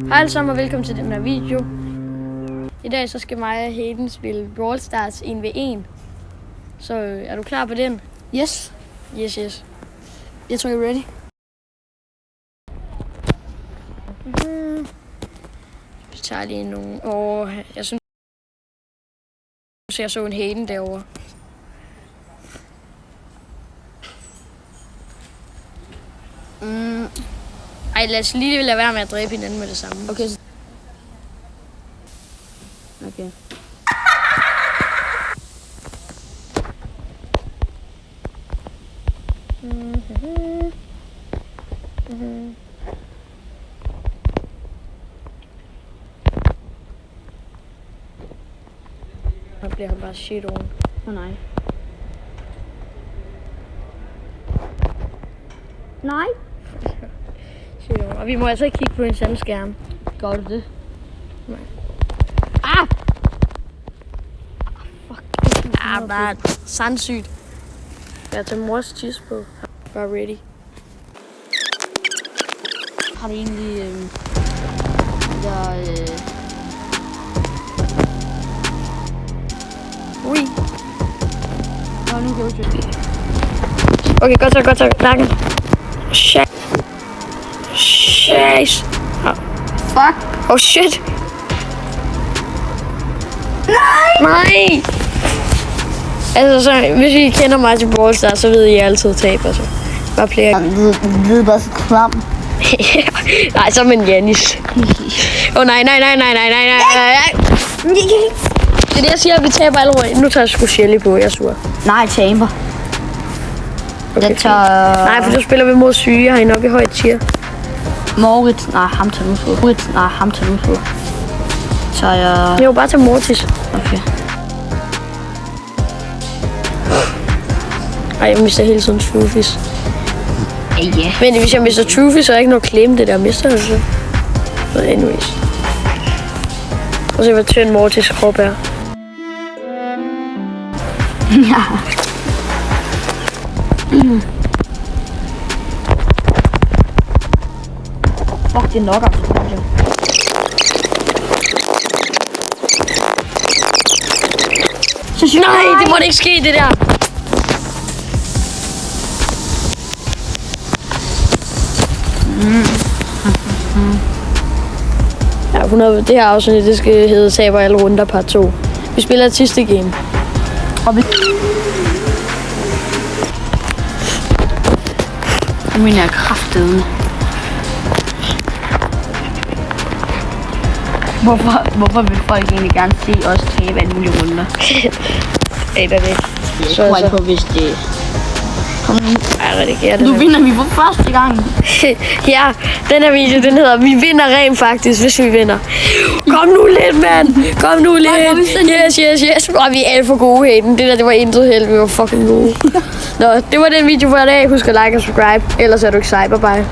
Hej alle sammen og velkommen til den her video. I dag så skal mig og Hayden spille Brawl Stars 1v1. Så er du klar på den? Yes. Yes. Jeg tror, jeg er ready. Vi tager lige nogle... jeg synes... Jeg så en Hayden derovre. Ej, lad os lige lade være med at dræbe hinanden med det samme. Okay. Nu bliver han bare shit on. Nej. Nej. Shit on. Og vi må altså ikke kigge på en anden skærm. Gør du det? Nej. Ah! Ah, bare sandssygt. Jeg tager mors tis på. Bare ready. Har du egentlig Ui. Nå, nu kan jeg jo Okay, godt så. Nakken. Shit. Fuck! Oh shit. Nej! Altså, så, hvis I kender mig til Brawl Stars, så ved I altid taber, så. Bare player. Han ved bare så klam. Nej, så er man Janis. Nej. Det er det, jeg siger, at vi taber allerede. Nu tager jeg sgu Shelly på, jeg er sur. Nej, Chamber. Okay, Jeg tager... Nej, for du spiller vi mod syge, jeg har en op i højt tier. Moritz. Nej, ham tager nu på. Tager jeg... Jo, bare til Mortis. Okay. Ej, jeg mister hele tiden Trufis. Ja. Men hvis jeg mister Trufis, så er jeg ikke noget at claim det der, mister jeg så. But anyways. Og se, hvad tynd Mortis krop er. Ja. Fuck, det er nok Nej, det måtte ikke ske, det der. Ja, 100, det her afsnit, det skal hedde Taber alle runder part 2. Vi spiller et sidste game. Og vi... Nu mener jeg kraftedeme. Hvorfor vil folk egentlig gerne se os tabe alle mulige runder? Hey, hvad ved? Jeg tror ikke på, hvis det... Kom nu. Ej, rediger det. Nu vinder vi for første gang. Ja, den her video, den hedder Vi vinder rent faktisk, hvis vi vinder. Kom nu lidt, mand. Kom nu lidt. Yes. Og vi er alt for gode, Hayden. Det der, det var intet held. Vi var fucking gode. Nå, det var den video for i dag. Husk at like og subscribe. Ellers er du ikke sej. Bye.